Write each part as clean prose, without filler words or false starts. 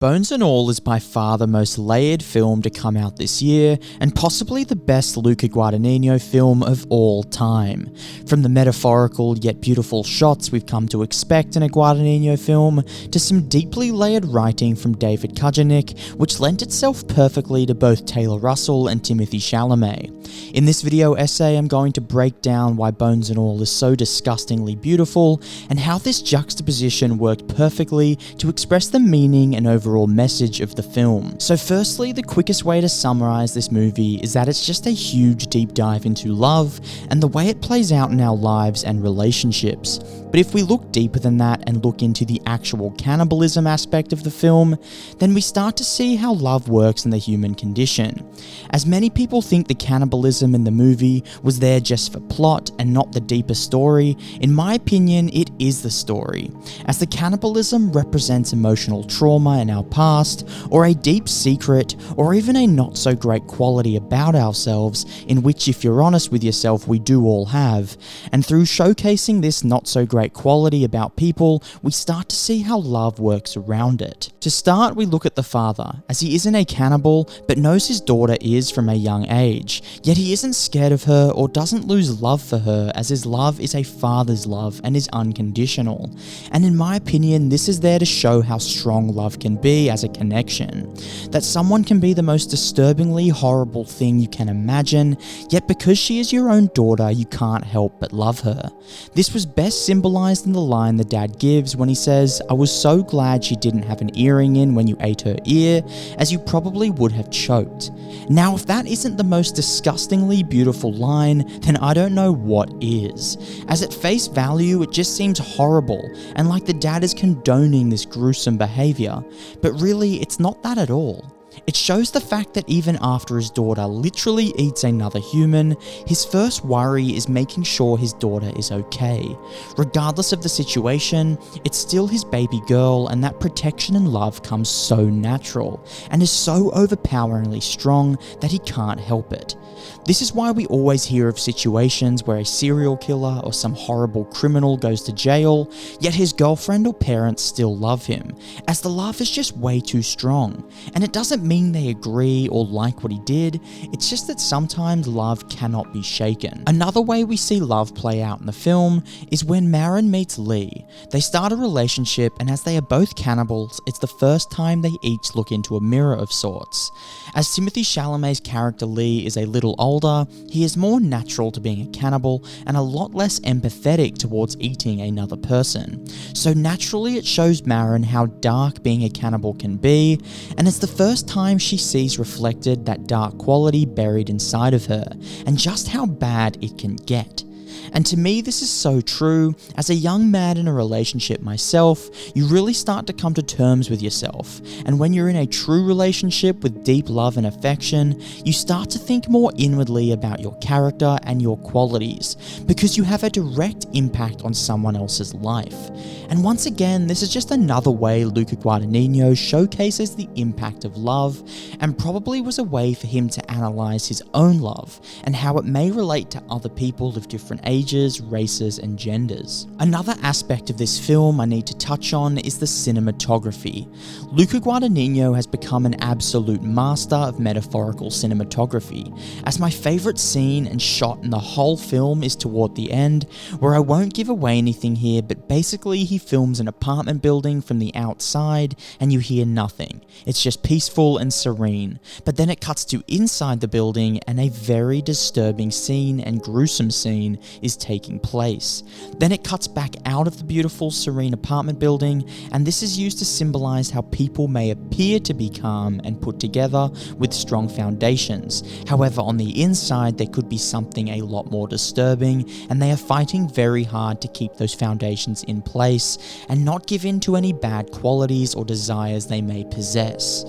Bones and All is by far the most layered film to come out this year, and possibly the best Luca Guadagnino film of all time. From the metaphorical yet beautiful shots we've come to expect in a Guadagnino film, to some deeply layered writing from David Kujanik, which lent itself perfectly to both Taylor Russell and Timothee Chalamet. In this video essay, I'm going to break down why Bones and All is so disgustingly beautiful, and how this juxtaposition worked perfectly to express the meaning and overall message of the film. So firstly, the quickest way to summarize this movie is that it's just a huge deep dive into love and the way it plays out in our lives and relationships. But if we look deeper than that and look into the actual cannibalism aspect of the film, then we start to see how love works in the human condition. As many people think the cannibalism in the movie was there just for plot and not the deeper story, in my opinion, it is the story, as the cannibalism represents emotional trauma in our past, or a deep secret, or even a not so great quality about ourselves, in which, if you're honest with yourself, we do all have. And through showcasing this not so great quality about people, we start to see how love works around it. To start, we look at the father, as he isn't a cannibal, but knows his daughter is from a young age, yet he isn't scared of her or doesn't lose love for her, as his love is a father's love and is unconditional. And in my opinion, this is there to show how strong love can be as a connection. That someone can be the most disturbingly horrible thing you can imagine, yet because she is your own daughter, you can't help but love her. This was best symbolized in the line the dad gives when he says, "I was so glad she didn't have an earring in when you ate her ear, as you probably would have choked." Now, if that isn't the most disgustingly beautiful line, then I don't know what is. As at face value, it just seems horrible, and like the dad is condoning this gruesome behavior. But really, it's not that at all. It shows the fact that even after his daughter literally eats another human, his first worry is making sure his daughter is okay. Regardless of the situation, it's still his baby girl, and that protection and love comes so natural, and is so overpoweringly strong that he can't help it. This is why we always hear of situations where a serial killer or some horrible criminal goes to jail, yet his girlfriend or parents still love him, as the love is just way too strong. And it doesn't mean they agree or like what he did, it's just that sometimes love cannot be shaken. Another way we see love play out in the film is when Marin meets Lee. They start a relationship, and as they are both cannibals, it's the first time they each look into a mirror of sorts. As Timothée Chalamet's character Lee is a little older, he is more natural to being a cannibal and a lot less empathetic towards eating another person. So naturally it shows Marin how dark being a cannibal can be, and it's the first time she sees reflected that dark quality buried inside of her, and just how bad it can get. And to me, this is so true. As a young man in a relationship myself, you really start to come to terms with yourself. And when you're in a true relationship with deep love and affection, you start to think more inwardly about your character and your qualities, because you have a direct impact on someone else's life. And once again, this is just another way Luca Guadagnino showcases the impact of love, and probably was a way for him to analyze his own love, and how it may relate to other people of different ages, races, and genders. Another aspect of this film I need to touch on is the cinematography. Luca Guadagnino has become an absolute master of metaphorical cinematography, as my favorite scene and shot in the whole film is toward the end, where I won't give away anything here, but basically he films an apartment building from the outside and you hear nothing. It's just peaceful and serene, but then it cuts to inside the building and a very disturbing scene and gruesome scene is taking place. Then it cuts back out of the beautiful, serene apartment building, and this is used to symbolize how people may appear to be calm and put together with strong foundations. However, on the inside, there could be something a lot more disturbing, and they are fighting very hard to keep those foundations in place and not give in to any bad qualities or desires they may possess.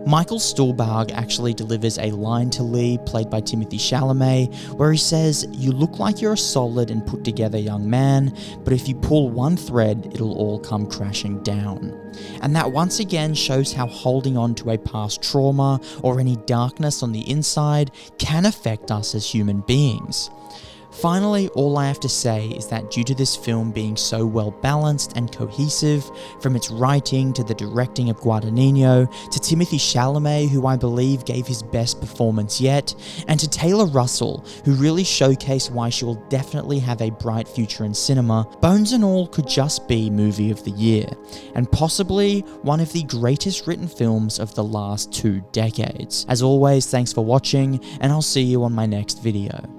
Michael Stuhlbarg actually delivers a line to Lee, played by Timothée Chalamet, where he says, "You look like you're a solid and put together young man, but if you pull one thread, it'll all come crashing down." And that once again shows how holding on to a past trauma or any darkness on the inside can affect us as human beings. Finally, all I have to say is that due to this film being so well balanced and cohesive, from its writing to the directing of Guardanino, to Timothee Chalamet, who I believe gave his best performance yet, and to Taylor Russel, who really showcased why she will definitely have a bright future in cinema, Bones and All could just be Movie of the Year, and possibly one of the greatest written films of the last 2 decades. As always, thanks for watching, and I'll see you on my next video.